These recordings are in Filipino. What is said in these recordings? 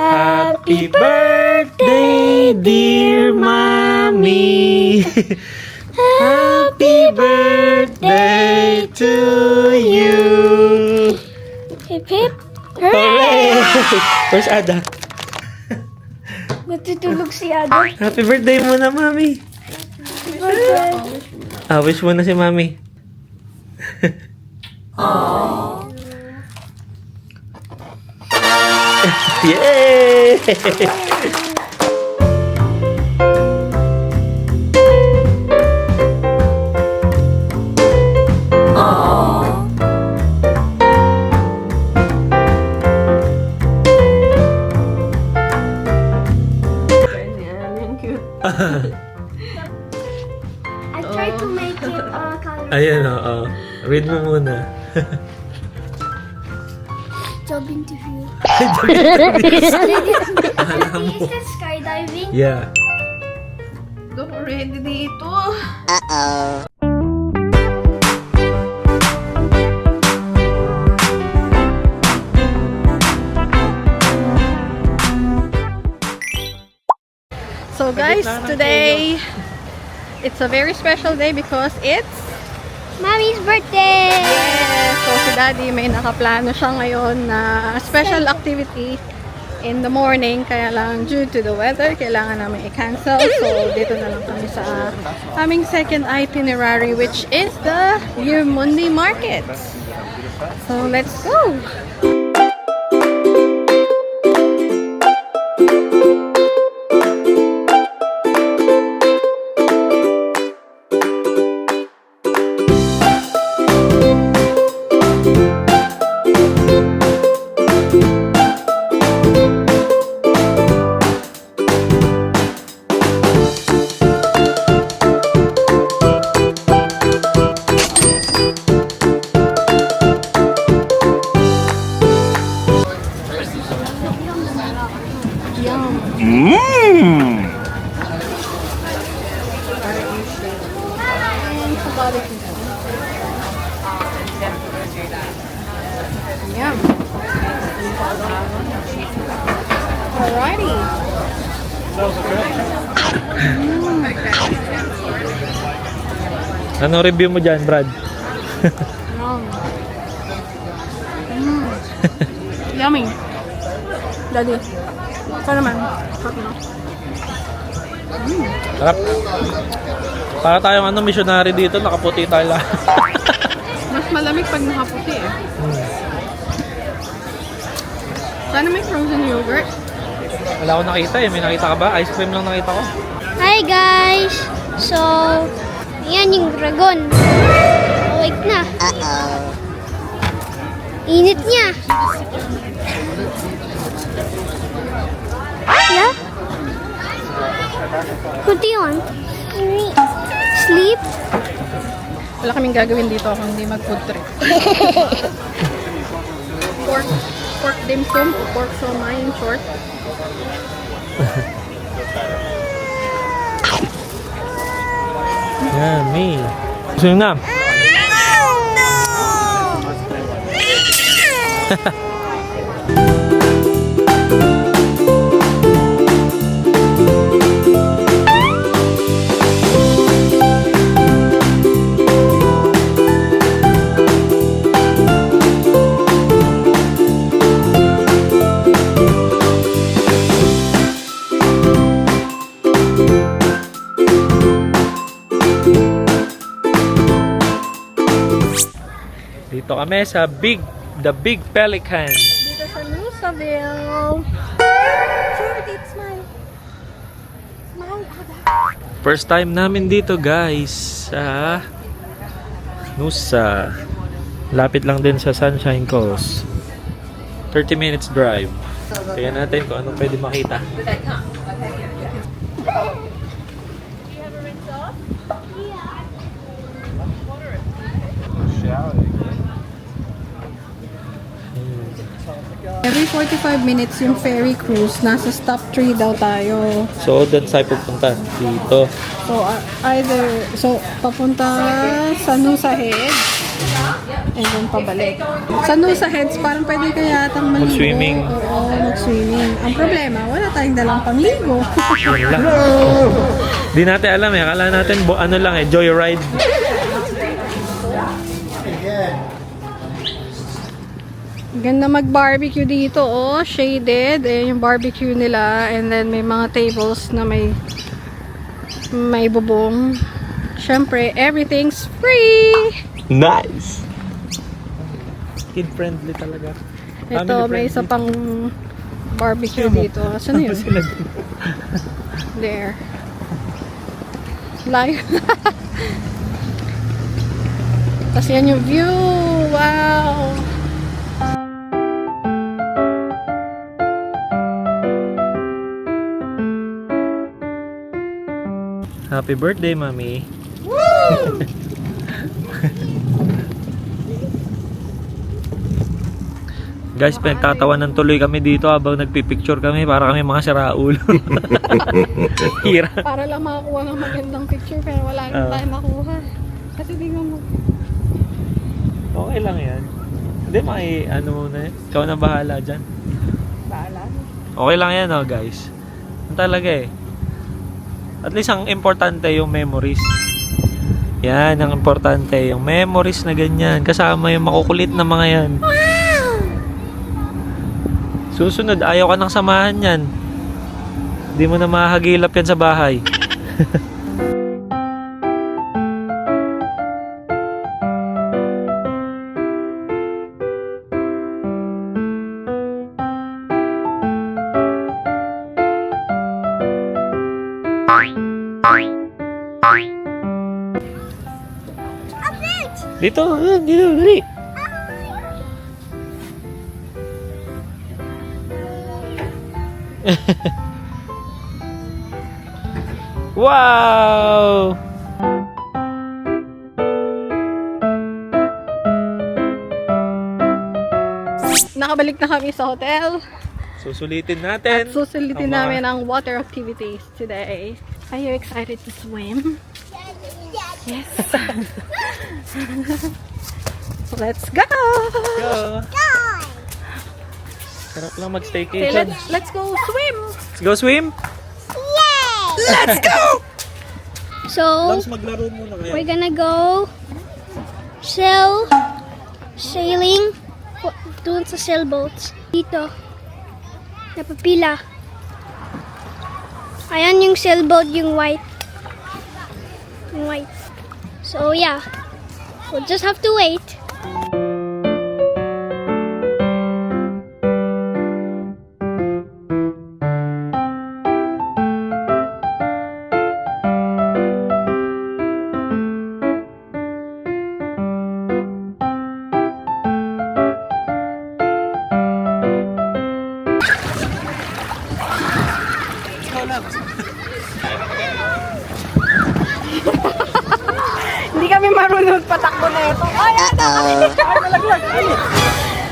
Happy birthday, dear mommy. Happy birthday to you. Hip hip. Hooray! Where's Ada? Natutulog si Ada. Happy birthday muna, mami. Wish mo na si mami. Yay! I tried to make it color. Ayan, oo. Read mo muna. Job interview. Alam mo. Is that skydiving? Yeah. Go ready dito. So guys, today it's a very special day because it's Mommy's birthday! yes. So si Daddy may nakaplano siya ngayon na special activity in the morning, kaya lang due to the weather kailangan namin i-cancel. So dito na lang kami sa aming second itinerary, which is the Yearmundi Market. So let's go! Yum. Alrighty. Ano review mo dyan, Brad? Yum. Yummy. Daddy. Ito naman. Hot na. Sarap. Para tayong missionary dito, nakaputi tayo lahat. Mas malamig pag nakaputi eh. Sana may frozen yogurt. Wala akong nakita eh. May nakita ka ba? Ice cream lang nakita ko. Hi guys! So, yan yung dragon. Awake na. Init niya. Yeah? What do you want? Sleep? Wala kaming gagawin dito kung hindi mag-food trip. Pork dim sum o pork somai in short. Yummy. Gusto nyo na? Dito kami sa The Big Pelican. Dito sa Noosaville. Charity, smile. Smile, Ada. First time namin dito, guys, sa Nusa. Lapit lang din sa Sunshine Coast. 30 minutes drive. Kaya natin kung anong pwede makita. Every 45 minutes yung ferry cruise, nasa stop 3 daw tayo. So, doon tayo pupunta. Dito. So, papunta sa Noosa Head And then pabalik. Sa Nusa Heads, parang pwede kaya yatang maligo. Mag-swimming. Oo, mag-swimming. Ang problema, wala tayong dalang pangligo. Yun lang. Di natin alam eh. Akala natin ano lang eh, joyride. Ganda mag-barbecue dito, oh. Shaded. Eh, yung barbecue nila. And then may mga tables na may bubong. Siyempre, everything's free! Nice! Kid-friendly talaga. Ito, may isa pang barbecue dito. Saan na yun? Sila din. There. Live. Tapos yan yung view. Wow! Happy birthday, Mami. Guys, pinagtatawanan tuloy kami dito habang nagpipicture kami para kami mga siraulo. Hira. Para lang makakuha ng magandang picture pero wala naman tayo makuha. Kasi tingnan mo. Okay lang yan. Hindi, ano muna yan. Ikaw na bahala dyan. Bahala. Okay lang yan, oh, guys. Yan talaga eh. At least ang importante yung memories. Yan, ang importante yung memories na ganyan. Kasama yung makukulit na mga yan. Susunod, ayaw ka nang samahan yan. Hindi mo na mahagilap yan sa bahay. Dito, dito, dali. Wow! Nakabalik na kami sa hotel. Susulitin natin. At susulitin ang mga- namin ang water activities today. Are you excited to swim? Yes. Let's go! Go. Sarap lang Okay, mag-staycation. let's go swim! Let's go swim. Let's go! So, Maglaro muna kayo. we're gonna go sailing doon sa sailboats. Dito. Napapila. Ayan yung sailboat, yung white. Yung white. So, yeah. We'll just have to wait. Hindi kami marunong patakbo na ito. Ay, ano? Ay, malaglag. Ay.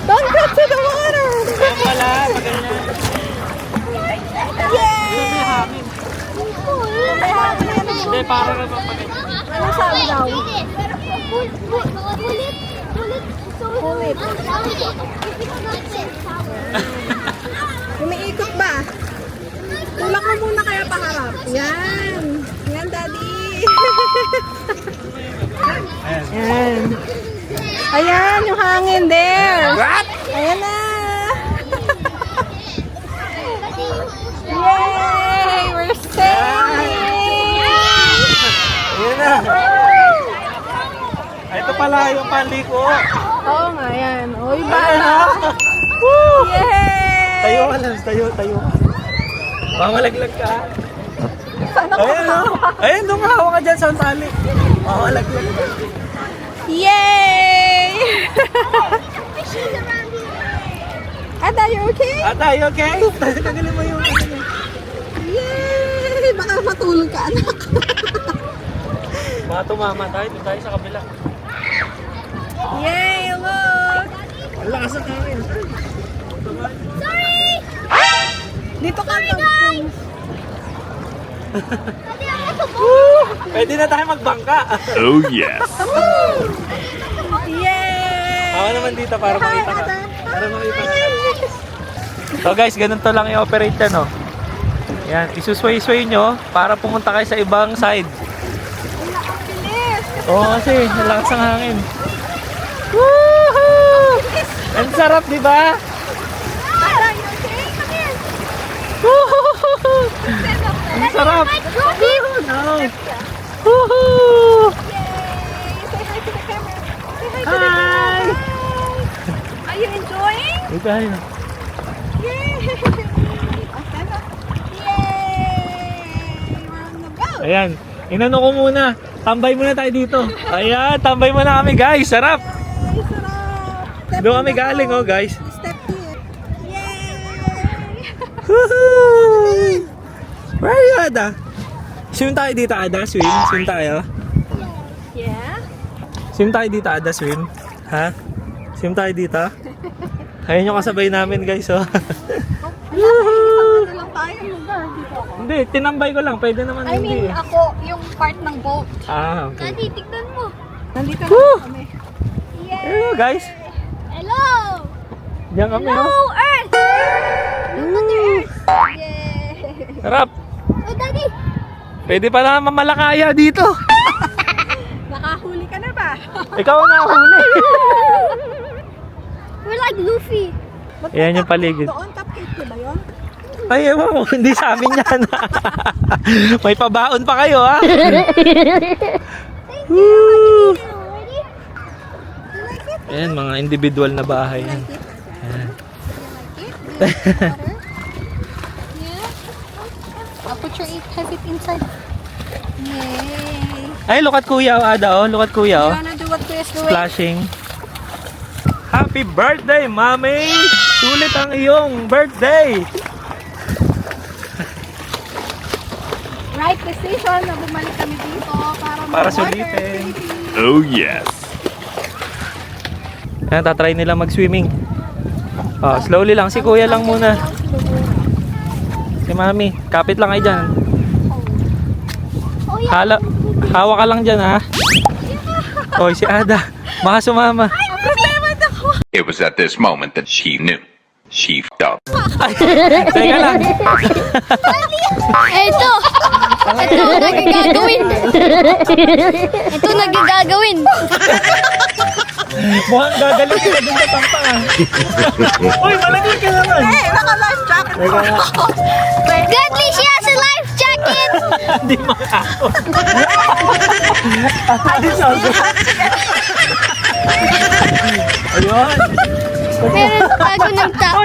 Don't get to the water! Wala, maganda. Yay! Hindi, para na maganda. Ano sabi daw? Ulit. Umiikot ba? Tulak mo muna kaya paharap. Yan. Yan, Daddy. Yan. Ayan, yung hangin there. What? Ayan na. Yay! We're sailing! Ayan na. Ay, ito pala yung panliko. Oo nga, yan. Uy, bala. Woo! Yay! Tayo ka lang, tayo. Mamalaglag ka. Sana Ayan, no? Ayan, dumahawa ka dyan sa tali. Mamalaglag ka. Yay! Ada, you okay? Ata, you okay? Tagalin mo yung... Yay! Baka matulog ka, anak. Baka tumama tayo. Doon tayo sa kabila. Yay! Look! Ang lakas ang hangin. Dito ka lang. Pwede na tayo magbangka. Oh yes. Yay! Ako naman dito para makita ka. Para makita ka. So guys, ganun to lang i-operate yan, oh. Yan, isusway-sway nyo para pumunta kayo sa ibang side. Oo, kasi lakas ng hangin. Woohoo! Ang sarap, di ba? Woohoo! Ang sarap! Woohoo! Woohoo! Hi! Are you enjoying? Ito tayo. Yay! We're on the boat. Ayan, inano ko muna. Tambay muna tayo dito. Ayan, tambay muna kami guys. Sarap! Ay, sarap. Doon kami galing, oh guys. Step here. Yay! Woohoo! Where are you, Ada? Swim tayo dito, Ada. Swim. Swim tayo. Yeah? Swim tayo dito, Ada. Swim. Ha? Swim tayo dito. Ayun yung kasabay namin, guys, oh. Woohoo! Ano lang tayo lugar dito ako? Hindi, tinambay ko lang. Pwede naman I hindi. mean, ako yung part ng boat. Ah, okay. Daddy, tignan mo. Nandito na Woo! kami. Hello, guys. Hello! Diyan kami, Hello, oh. Earth! Look at the Earth! Yay! Sarap. Oh, Daddy! Pwede pala mamalakaya dito. Nakahuli ka na ba? Ikaw ang nahuli. We're like Luffy. Ayan yung paligid. Doon, cupcake ko ba yun? Ay, ewan ko. Hindi sa amin yan. May pabaon pa kayo, ha? Woo! Ready? Ayan, mga individual na bahay yan. Ayan. I'll put your has it inside. Yay! Ay, look at Kuya, oh, Ada, oh. Look at Kuya, oh. You wanna do what Kuya's doing? Splashing. Happy birthday, Mami! Sulit ang iyong birthday! Right decision na bumalik kami dito para Para mag-water sulitin. activity. Oh yes. Ayan, tatry nila mag-swimming. Oh, slowly lang. Si Kuya lang muna. Si Mami, kapit lang kayo dyan. Oh, yeah. Hawak ka lang dyan, ha? Oy, si Ada. Baka sumama. It was at this moment that she knew. She f***ed up. Teka lang. Ito! Ito, nagagagawin! Ito, nagagagawin! Mukhang gagaling ka dun sa tampa, ha? Uy, malaglag ka naman. Hey, naka-life jacket Teka ko. lang. Godly, she has a life jacket! Hindi makako. Hindi sabi. Ayun. Meron bago ng tao.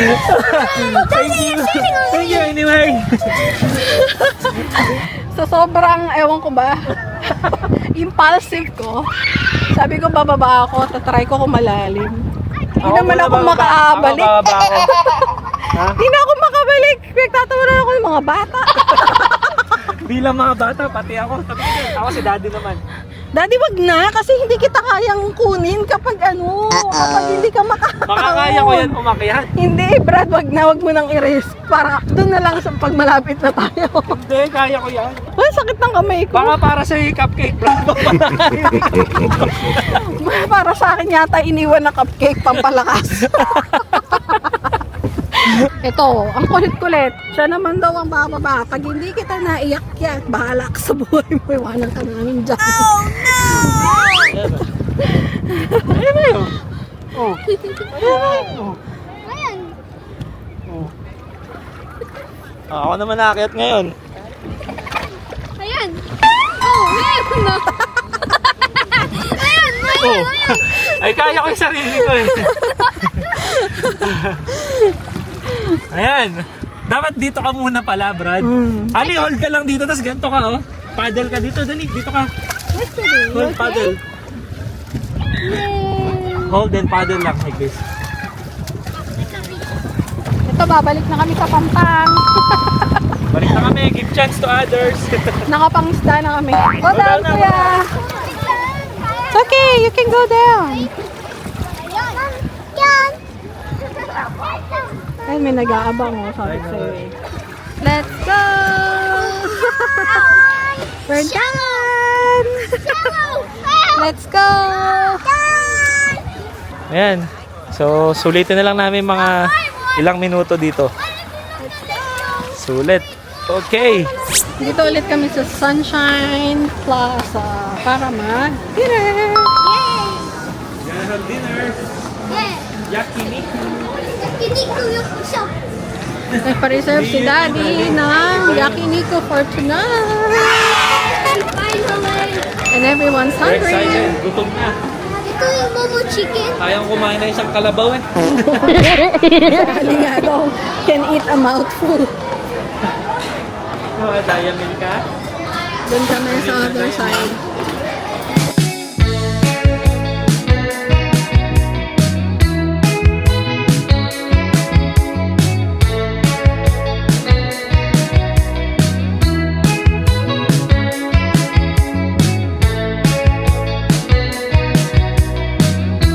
Thank you. Thank you anyway. So sobrang, ewan ko ba, impulsive ko. Sabi ko bababa ako, tatry ko kung malalim. Hindi naman ako makabalik. Bababa ako. Ha? Hindi na ako makabalik. Nagtatawanan ako ng mga bata. Bilang mga bata, pati ako. Sabi ko, ako si Daddy naman. Daddy, wag na kasi hindi kita kayang kunin kapag kapag hindi ka makakahon. Makakaya ko yan umakyat. Hindi, Brad, wag na, wag mo nang i-risk. Para doon na lang sa pag malapit na tayo. Hindi, kaya ko yan. Ay, sakit ng kamay ko. Baka para sa cupcake vlog pa pala. Para sa akin yata iniwan na cupcake pampalakas. Ito, ang kulit-kulit. Siya naman daw ang bababa. Pag hindi kita naiyak-yak, bahala ka sa buhay mo. Iwanan ka namin dyan. Oh, Ayun na yun. Oh. Oh. Ayan. Oh. Ako naman naakyat ngayon. Ayan. Oh, ayan na. Ayan, Oh. Ay, kaya ko yung sarili ko eh. Ayan. Dapat dito ka muna pala, Brad. Ali, hold ka lang dito, tapos ganito ka, oh. Paddle ka dito, dali. Dito ka. Hold, paddle. Hold and paddle lang, like this. Ito, babalik na kami sa Pampang. Balik na kami, give chance to others. Nakapangisda na kami. Go Go down, down na. kuya. It's okay, you can go down. Yan. Ay, may nag-aabang, oh, sabi Ay, sa'yo eh. Let's go! We're done! Let's go! Ayan. So, sulitin na lang namin mga ilang minuto dito. Sulit. Okay. Dito ulit kami sa Sunshine Plaza para mag-dinner. Gonna have dinner. Yakiniku. Nagpa-reserve si Daddy ng yakiniku for tonight. And everyone's We're hungry. excited. Gutom na. Ito yung Momo chicken. Kayang kumain na isang kalabaw eh. Ali nga daw, can eat a mouthful. Diamond ka? Doon kami sa other side.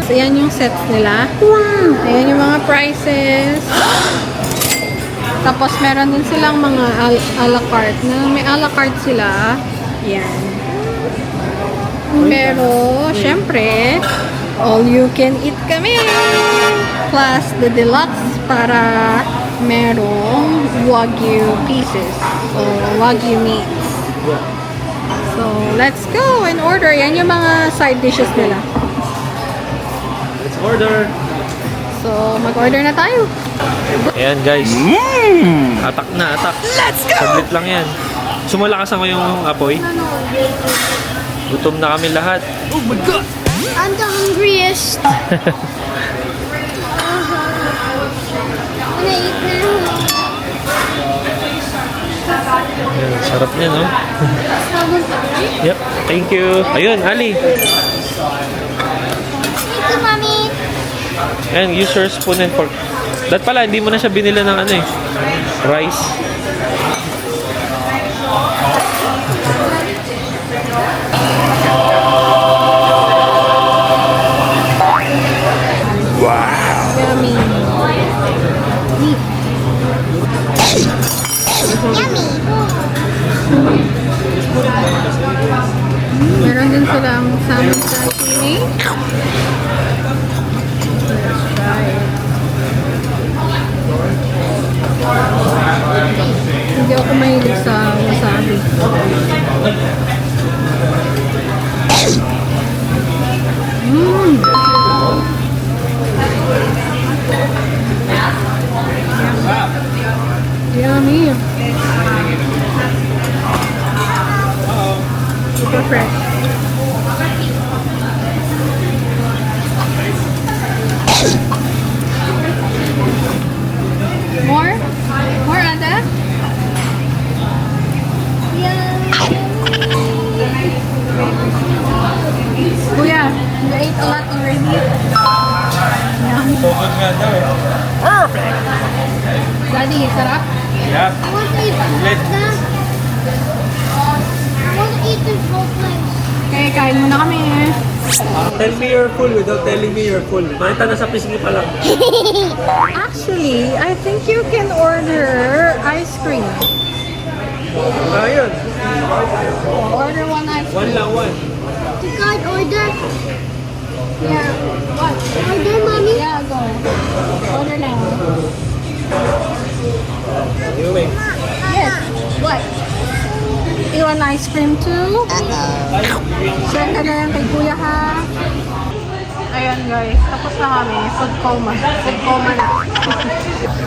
So, yan yung sets nila. Ayan yung mga prices. Tapos, meron din silang mga a la carte. Na may a la carte sila. Yan. Pero, syempre, all you can eat kami. Plus, the deluxe para merong Wagyu pieces. So, Wagyu meats. So, let's go and order. Yan yung mga side dishes nila. Let's order. So, mag-order na tayo. Ayan guys. Atak na, atak. Let's go! Saglit lang yan. Sumalakas ako yung apoy. Gutom na kami lahat. Oh my God! I'm the hungriest. Eat now. Ayan, sarap niya, no? Yep, thank you. Ayun, Ali. Thank you, Mommy. Ayan, use your spoon and fork. Dat pala, hindi mo na siya binila ng ano eh. Rice. Yummy. Meron din silang salmon sashimi. Hindi ako mahilig sa wasabi. Yummy. Super fresh. More? More, Ada? Kuya, you ate a lot already. Focus nga daw eh. Perfect! Daddy, sarap? Yeah. I want to eat Let's- that. I want to eat this whole place. Okay, kain muna kami. Tell me you're full without telling me you're full. Makita na sa pisngi pa lang. Actually, I think you can order ice cream. Ayun. Order one ice One cream. lang, one. You can't order. Yeah. What? Order, Mommy. Yeah, go. Order now. Anyway. Yes. What? You want ice cream too? Share ka na yan kay Kuya ha. Ayan guys, tapos na kami. Food coma. Food coma na.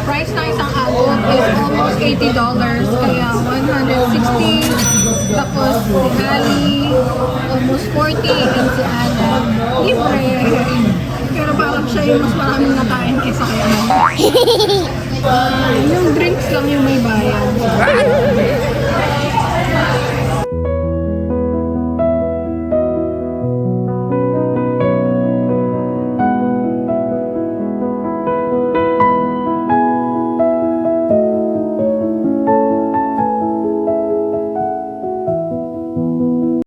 Price ng isang adult is almost $80. Kaya 160. Tapos si Ali, almost 40. And si Ana, libre. Pero parang siya yung mas maraming nakain kaysa kay Ana.